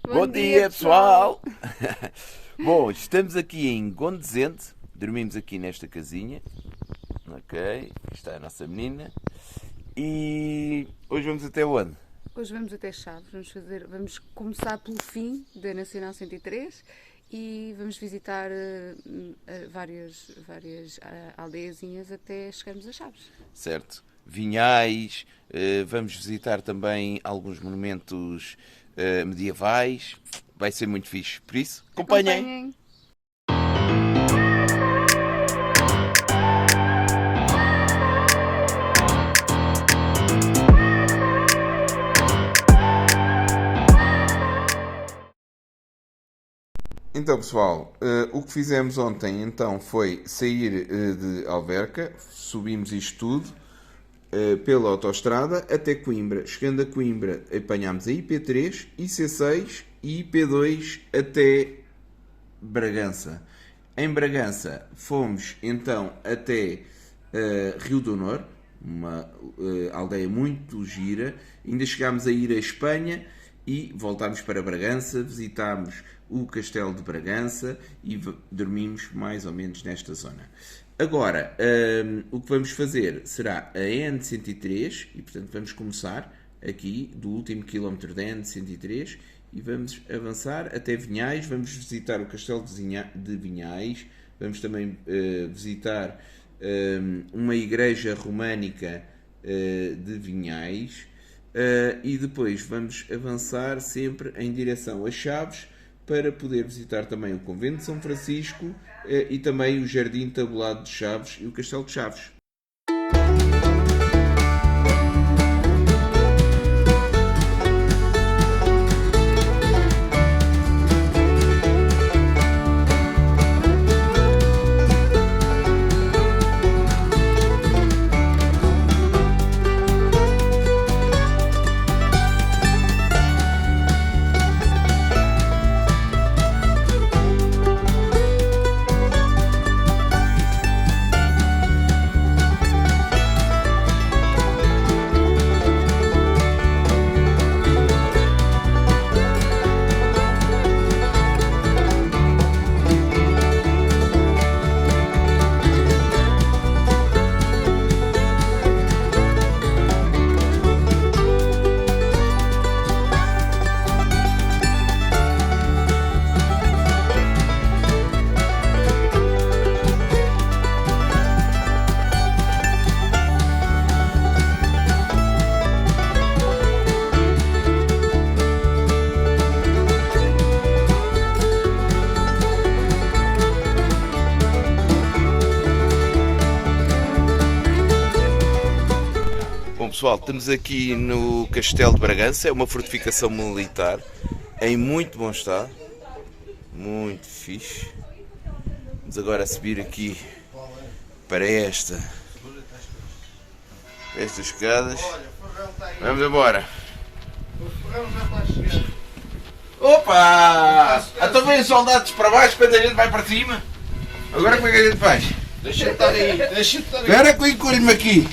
Bom dia, pessoal! Bom, estamos aqui em Gondesente, dormimos aqui nesta casinha, ok? Está a nossa menina. E hoje vamos até onde? Hoje vamos até Chaves, vamos começar pelo fim da Nacional 103 e vamos visitar várias aldeiazinhas até chegarmos a Chaves. Certo. Vinhais, vamos visitar também alguns monumentos medievais, vai ser muito fixe, por isso, acompanhem! Então pessoal, o que fizemos ontem então foi sair de Alverca, subimos isto tudo pela autoestrada até Coimbra. Chegando a Coimbra apanhámos a IP3, IC6 e IP2 até Bragança. Em Bragança fomos então até Rio do Honor, uma aldeia muito gira. Ainda chegámos a ir à Espanha e voltámos para Bragança, visitámos o Castelo de Bragança e dormimos mais ou menos nesta zona. Agora, o que vamos fazer será a N103 e, portanto, vamos começar aqui do último quilómetro da N103 e vamos avançar até Vinhais. Vamos visitar o Castelo de Vinhais, vamos também visitar uma igreja românica de Vinhais e depois vamos avançar sempre em direção a Chaves para poder visitar também o Convento de São Francisco e também o Jardim Tabulado de Chaves e o Castelo de Chaves. Pessoal, estamos aqui no Castelo de Bragança, é uma fortificação militar em muito bom estado, muito fixe. Vamos agora subir aqui para estas escadas. Vamos embora. Opa! Então vem soldados para baixo quando a gente vai para cima. Agora como é que a gente faz? Deixa-me estar aí, deixa-me estar aí. Espera que eu encolho-me aqui.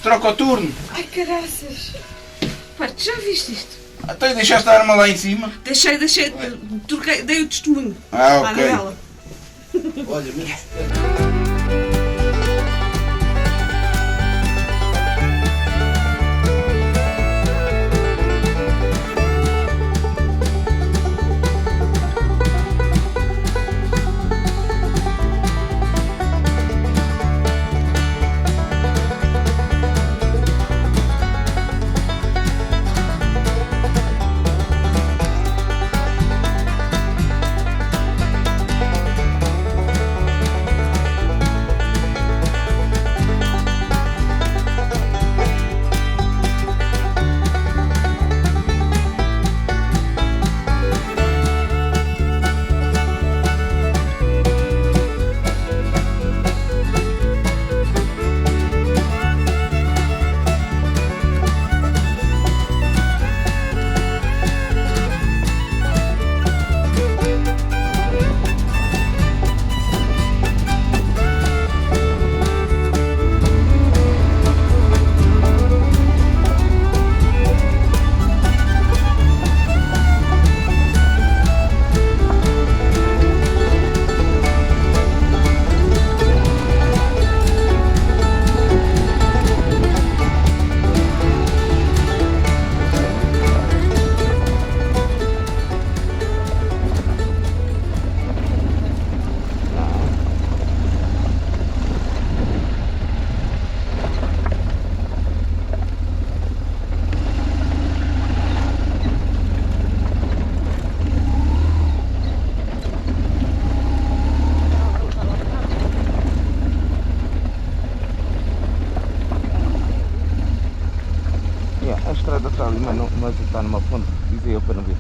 Troca o turno. Ai, caraças. Pá, tu já viste isto? Então deixaste a arma lá em cima? Deixei, troquei, dei o testemunho. Ah, lá ok. na vela. Olha, mas... estrada está ali, mas está numa ponte, dizia eu para não ver.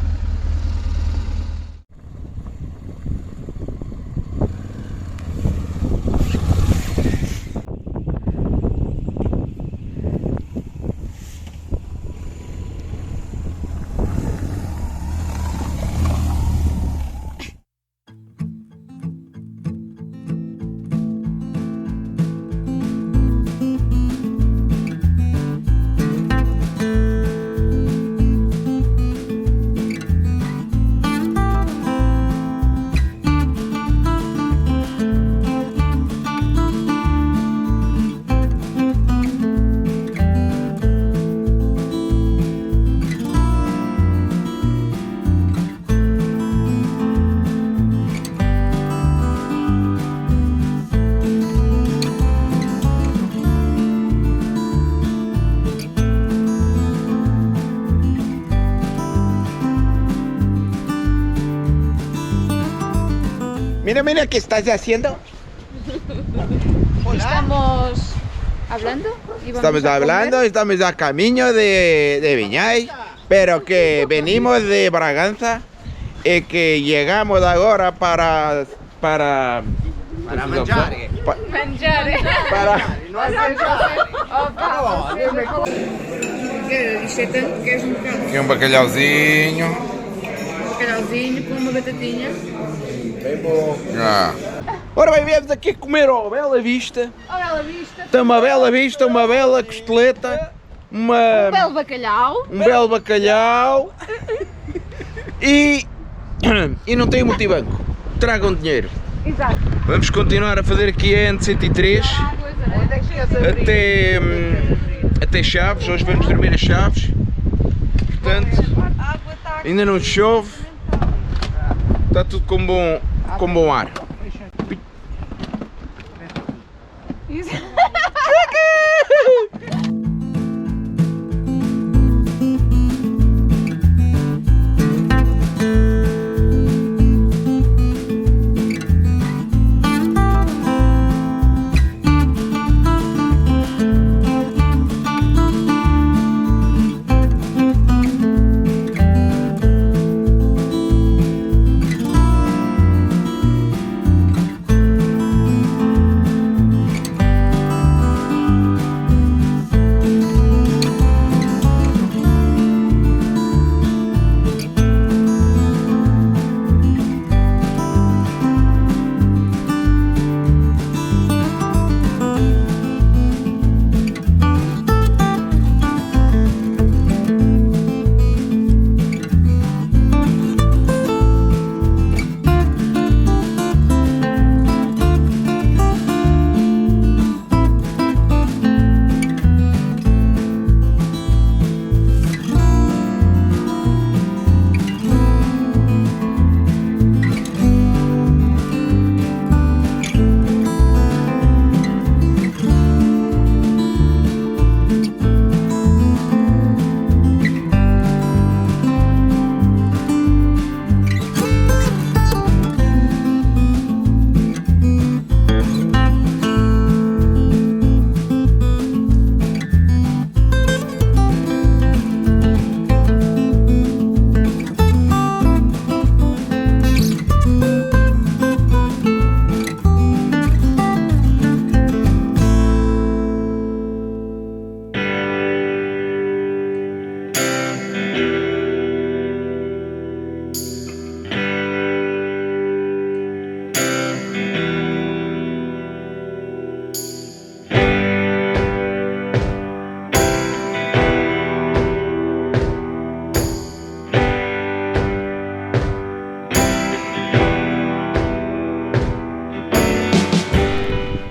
Mira, mira, ¿qué estás haciendo? Estamos hablando y vamos Estamos a hablando, comer. estamos a camino de Viñay, pero que venimos de Braganza y que llegamos ahora para mangiare. Mangiare. para Opa, queres um bocado? Aqui um bacalhauzinho. Um bacalhauzinho com uma batatinha. Ah. Ora bem, viemos aqui comer ao Bela Vista. Olha a vista. Tem uma bela vista, uma bela costeleta, Belo bacalhau. um belo bacalhau e não tem multibanco. Tragam dinheiro. Exato. Vamos continuar a fazer aqui a N103 até Chaves. Hoje vamos dormir a Chaves. Portanto, ainda não chove. Está tudo com bom ar.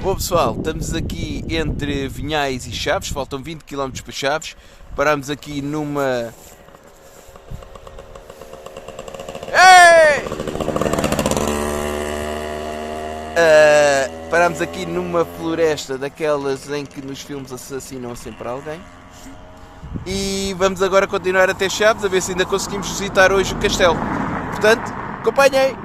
Bom pessoal, estamos aqui entre Vinhais e Chaves, faltam 20 km para Chaves, paramos aqui numa... Paramos aqui numa floresta daquelas em que nos filmes assassinam sempre alguém. E vamos agora continuar até Chaves, a ver se ainda conseguimos visitar hoje o castelo. Portanto, acompanhem!